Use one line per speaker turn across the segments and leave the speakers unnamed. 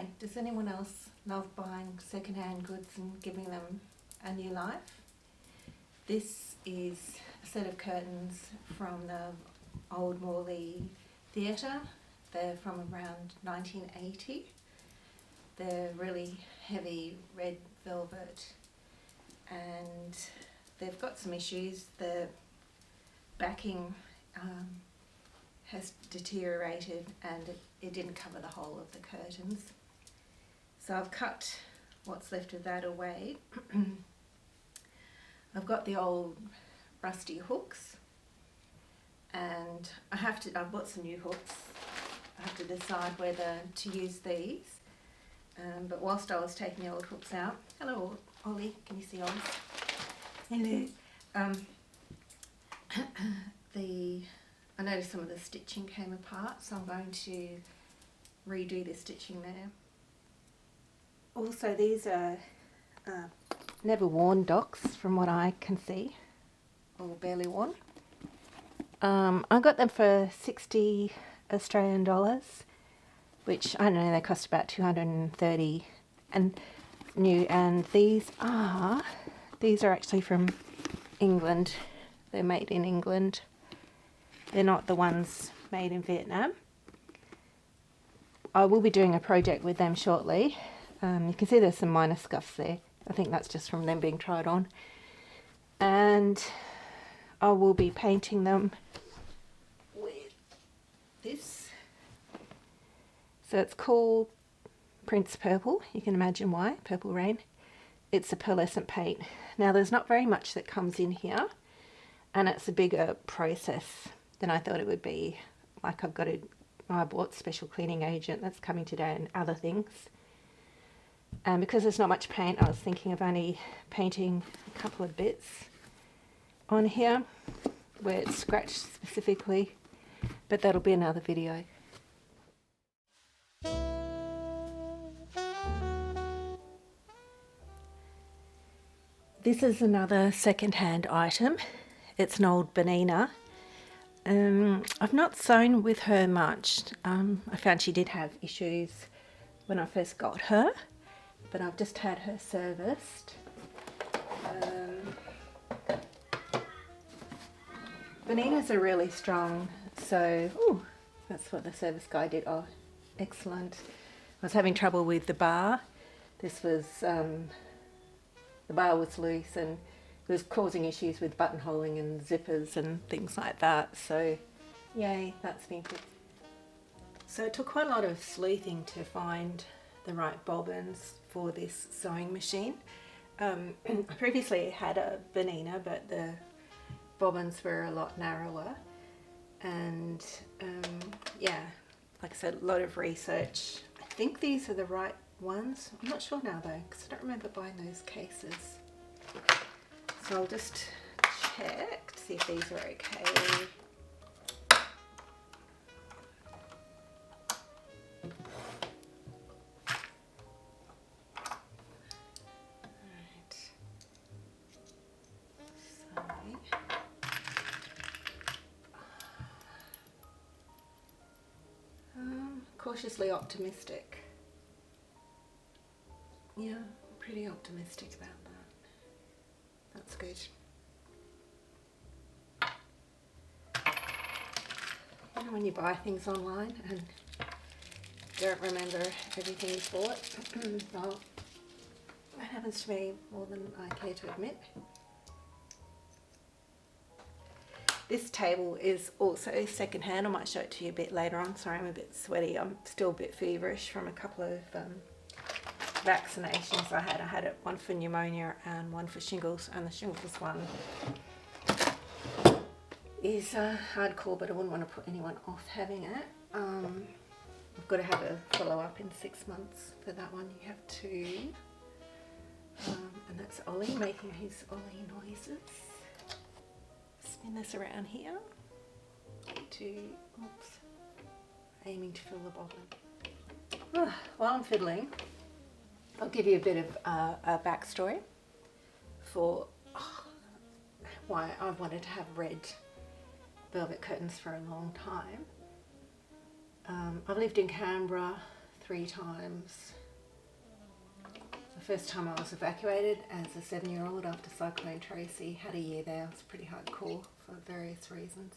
Hey, does anyone else love buying second-hand goods and giving them a new life? This is a set of curtains from the old Morley Theatre. They're from around 1980. They're really heavy red velvet and they've got some issues. The backing has deteriorated and it didn't cover the whole of the curtains. So I've cut what's left of that away. I've got the old rusty hooks and I've bought some new hooks. I have to decide whether to use these. But whilst I was taking the old hooks out, hello Ollie, can you see Ollie? Hello. I noticed some of the stitching came apart, so I'm going to redo the stitching there. Also, these are never worn docks from what I can see, or barely worn. I got them for 60 Australian dollars, which I don't know, they cost about 230 and new, and these are actually from England. They're made in England. They're not the ones made in Vietnam. I will be doing a project with them shortly. You can see there's some minor scuffs there. I think that's just from them being tried on. And I will be painting them with this. So it's called Prince Purple. You can imagine why, Purple Rain. It's a pearlescent paint. Now there's not very much that comes in here, and it's a bigger process than I thought it would be. Like I bought special cleaning agent that's coming today and other things. And because there's not much paint, I was thinking of only painting a couple of bits on here where it's scratched specifically, but that'll be another video. This is another second-hand item. It's an old Benina. I've not sewn with her much. I found she did have issues when I first got her, but I've just had her serviced. Beninas are really strong, so that's what the service guy did. Oh, excellent. I was having trouble with the bar. This was the bar was loose and it was causing issues with buttonholing and zippers and things like that. So yay, that's been good. So it took quite a lot of sleuthing to find the right bobbins for this sewing machine. I previously had a Benina, but the bobbins were a lot narrower. And yeah, like I said, a lot of research. I think these are the right ones. I'm not sure now though, because I don't remember buying those cases. So I'll just check to see if these are okay. Alright. So, cautiously optimistic. Yeah, I'm pretty optimistic about that. That's good. You know when you buy things online and don't remember everything you bought? Well, that happens to me more than I care to admit. This table is also second-hand. I might show it to you a bit later on. Sorry, I'm a bit sweaty. I'm still a bit feverish from a couple of vaccinations I had. I had one for pneumonia and one for shingles, and the shingles one is hardcore, but I wouldn't want to put anyone off having it. I've got to have a follow-up in 6 months for that one. You have to, and that's Ollie making his Ollie noises. Spin this around here aiming to fill the bobbin. While I'm fiddling, I'll give you a bit of a backstory for why I've wanted to have red velvet curtains for a long time. I've lived in Canberra 3 times. The first time I was evacuated as a 7-year-old after Cyclone Tracy. Had a year there. It was pretty hardcore for various reasons.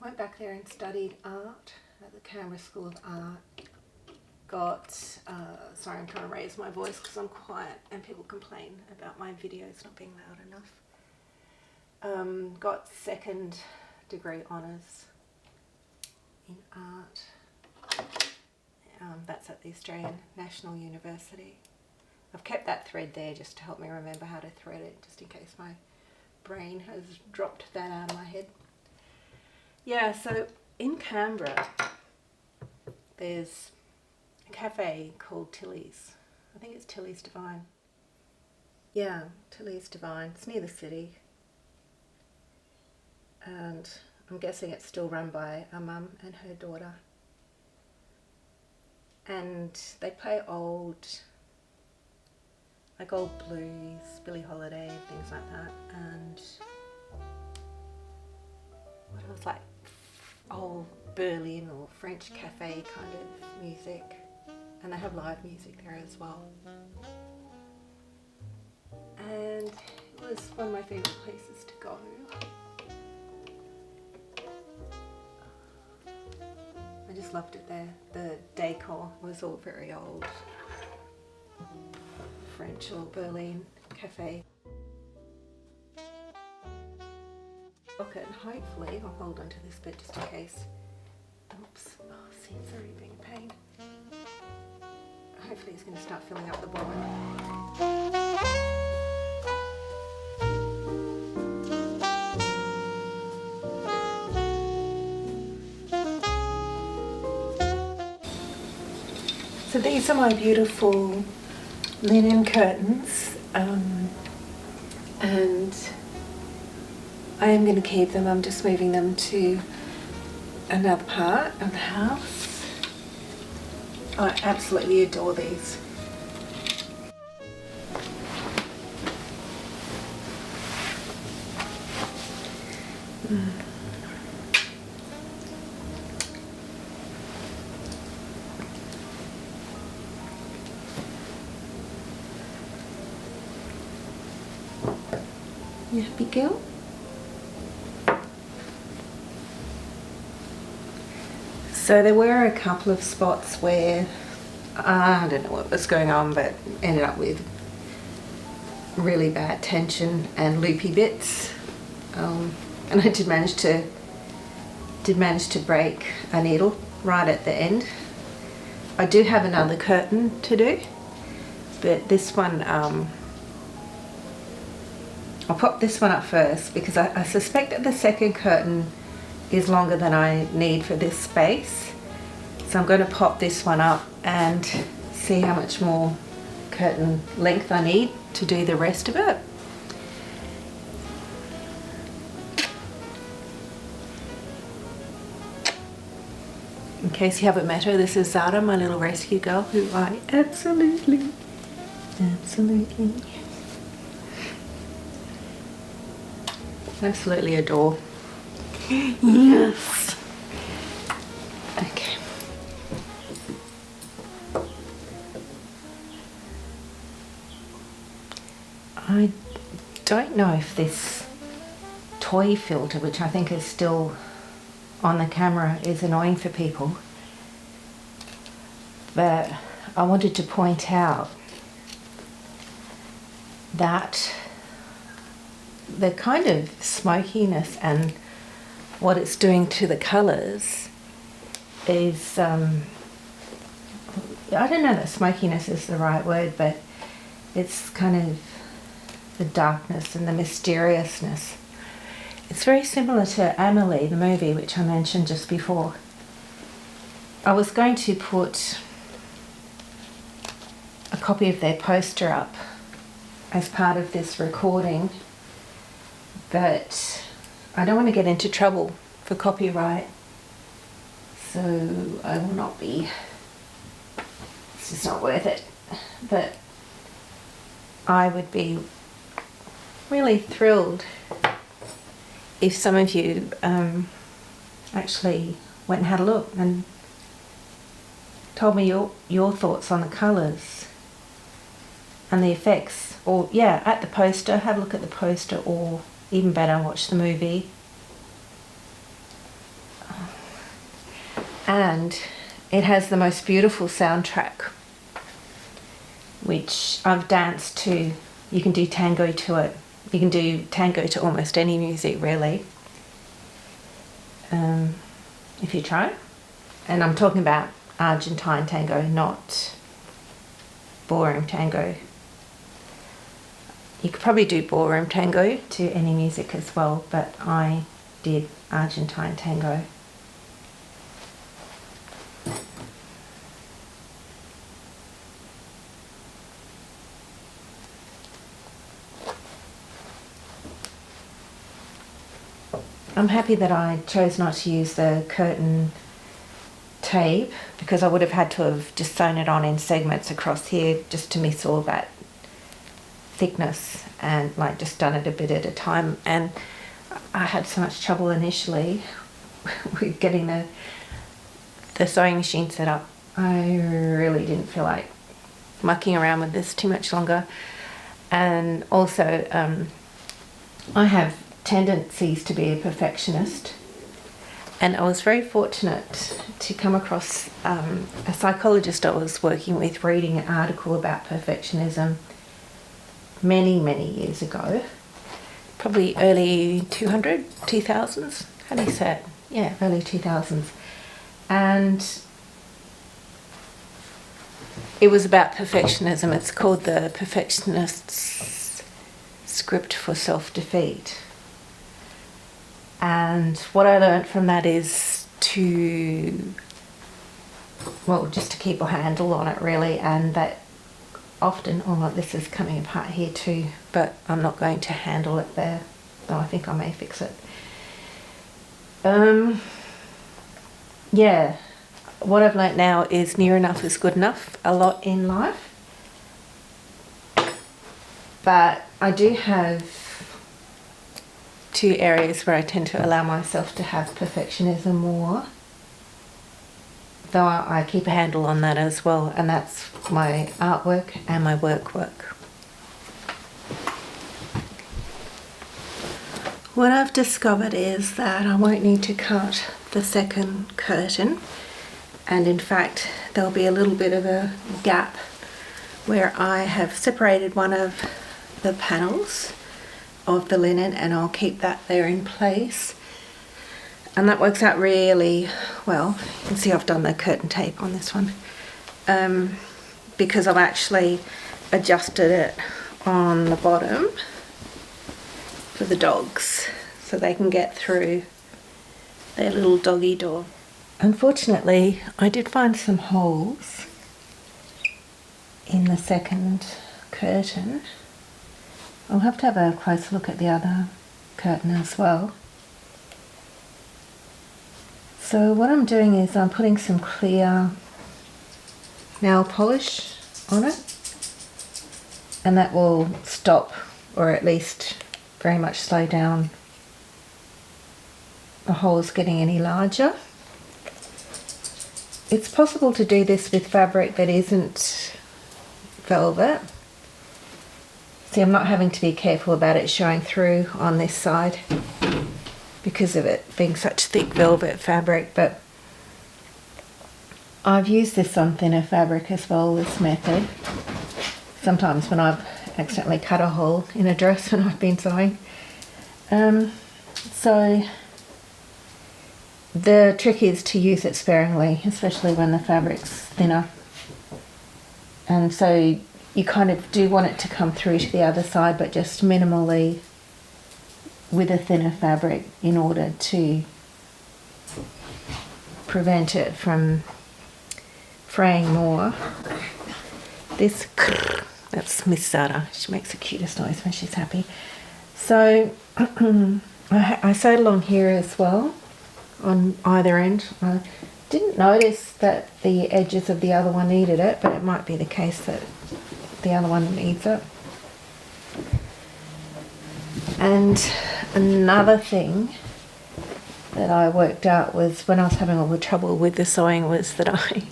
Went back there and studied art at the Canberra School of Art. Got, sorry, I'm trying to raise my voice because I'm quiet and people complain about my videos not being loud enough. Got 2nd degree honours in art. That's at the Australian National University. I've kept that thread there just to help me remember how to thread it, just in case my brain has dropped that out of my head. Yeah, so in Canberra, there's a cafe called Tilly's. I think it's Tilly's Divine. Yeah, Tilly's Divine. It's near the city. And I'm guessing it's still run by a mum and her daughter. And they play old blues, Billie Holiday, things like that. And what else, like old Berlin or French cafe kind of music. And they have live music there as well. And it was one of my favourite places to go. I just loved it there. The decor was all very old French or Berlin cafe. Okay, and hopefully I'll hold on to this bit just in case. Oops, oh, see, it's already being a pain. Hopefully it's going to start filling up the bottom. So these are my beautiful linen curtains, and I am going to keep them. I'm just moving them to another part of the house. I absolutely adore these. You happy girl? So there were a couple of spots where I don't know what was going on, but ended up with really bad tension and loopy bits. And I did manage to break a needle right at the end. I do have another curtain to do, but this one I'll pop this one up first because I suspect that the second curtain is longer than I need for this space. So I'm going to pop this one up and see how much more curtain length I need to do the rest of it. In case you haven't met her, this is Zara, my little rescue girl, who I absolutely adore. Yes. Okay. I don't know if this toy filter, which I think is still on the camera, is annoying for people, but I wanted to point out that the kind of smokiness and what it's doing to the colours is, I don't know that smokiness is the right word, but it's kind of the darkness and the mysteriousness. It's very similar to Amelie, the movie, which I mentioned just before. I was going to put a copy of their poster up as part of this recording, but I don't want to get into trouble for copyright, so I will not be. It's just not worth it. But I would be really thrilled if some of you actually went and had a look and told me your thoughts on the colours and the effects. Or yeah, at the poster, have a look at the poster, or even better, watch the movie. And it has the most beautiful soundtrack, which I've danced to. You can do tango to it. You can do tango to almost any music, really, if you try. And I'm talking about Argentine tango, not ballroom tango. You could probably do ballroom tango to any music as well, but I did Argentine tango. I'm happy that I chose not to use the curtain tape, because I would have had to have just sewn it on in segments across here just to miss all that thickness, and like just done it a bit at a time. And I had so much trouble initially with getting the sewing machine set up. I really didn't feel like mucking around with this too much longer. And also I have tendencies to be a perfectionist, and I was very fortunate to come across a psychologist I was working with reading an article about perfectionism many years ago, probably early 2000s, how do you say it? Yeah, early 2000s. And it was about perfectionism. It's called The Perfectionist's Script for Self-Defeat. And what I learned from that is just to keep a handle on it, really, and that often, this is coming apart here too, but I'm not going to handle it there, though I think I may fix it. Yeah, what I've learnt now is near enough is good enough a lot in life, but I do have two areas where I tend to allow myself to have perfectionism more, though I keep a handle on that as well, and that's my artwork and my work. What I've discovered is that I won't need to cut the second curtain, and in fact there'll be a little bit of a gap where I have separated one of the panels of the linen, and I'll keep that there in place, and that works out really well. You can see I've done the curtain tape on this one, because I've actually adjusted it on the bottom for the dogs so they can get through their little doggy door. Unfortunately, I did find some holes in the second curtain. I'll have to have a closer look at the other curtain as well. So what I'm doing is I'm putting some clear nail polish on it, and that will stop, or at least very much slow down, the holes getting any larger. It's possible to do this with fabric that isn't velvet. See, I'm not having to be careful about it showing through on this side because of it being such thick velvet fabric, but I've used this on thinner fabric as well, this method. Sometimes when I've accidentally cut a hole in a dress when I've been sewing. So the trick is to use it sparingly, especially when the fabric's thinner. And so you kind of do want it to come through to the other side, but just minimally with a thinner fabric in order to prevent it from fraying more. This, that's Miss Zara. She makes the cutest noise when she's happy. So I sewed along here as well on either end. I didn't notice that the edges of the other one needed it, but it might be the case that the other one needs it. And another thing that I worked out was when I was having all the trouble with the sewing was that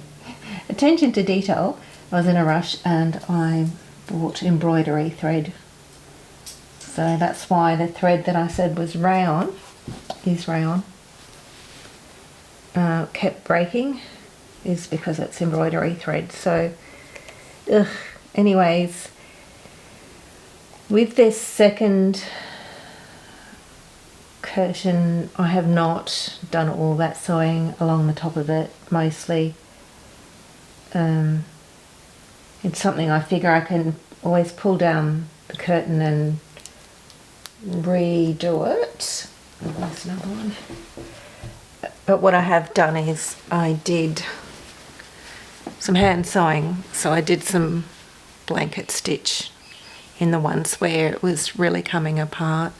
attention to detail, I was in a rush and I bought embroidery thread. So that's why the thread that I said was rayon, kept breaking, is because it's embroidery thread. So, anyways, with this second curtain, I have not done all that sewing along the top of it, mostly. It's something I figure I can always pull down the curtain and redo it. Oh, there's another one. But what I have done is I did some hand sewing. So I did some blanket stitch in the ones where it was really coming apart.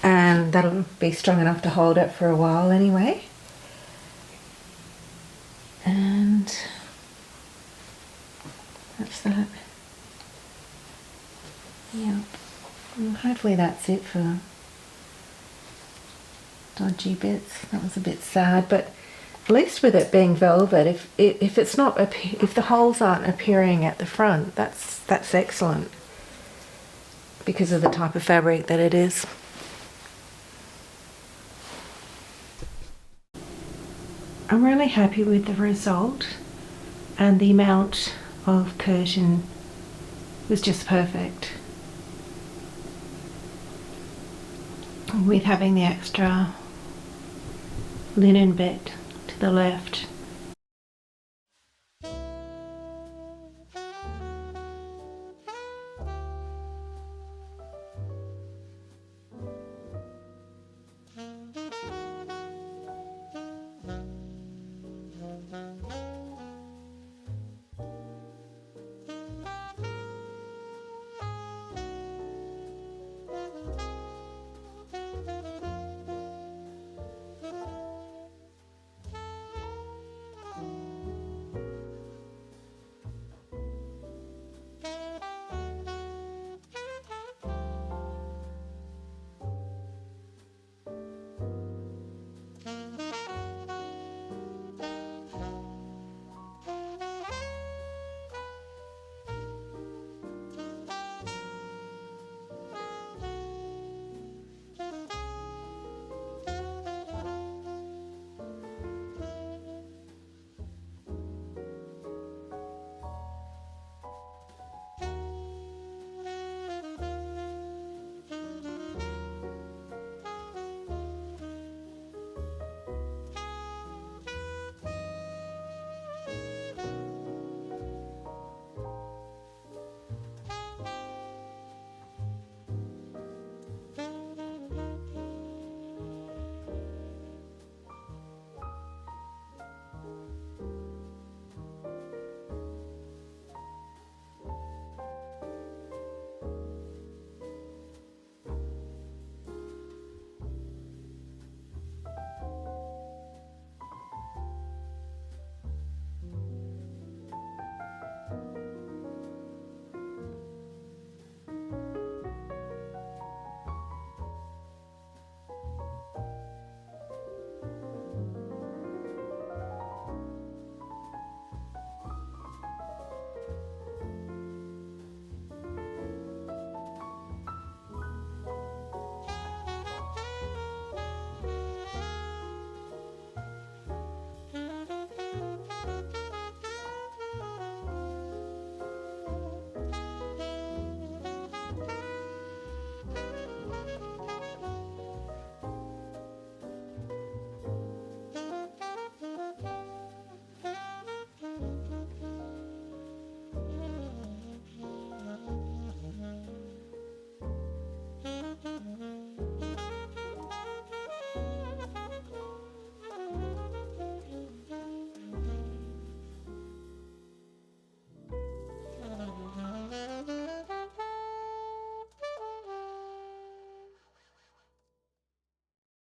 And that'll be strong enough to hold it for a while anyway. And that's that. Yeah. And hopefully that's it for dodgy bits. That was a bit sad, but at least with it being velvet, if it's not, if the holes aren't appearing at the front, that's excellent because of the type of fabric that it is. I'm really happy with the result, and the amount of curtain was just perfect. With having the extra linen bit to the left.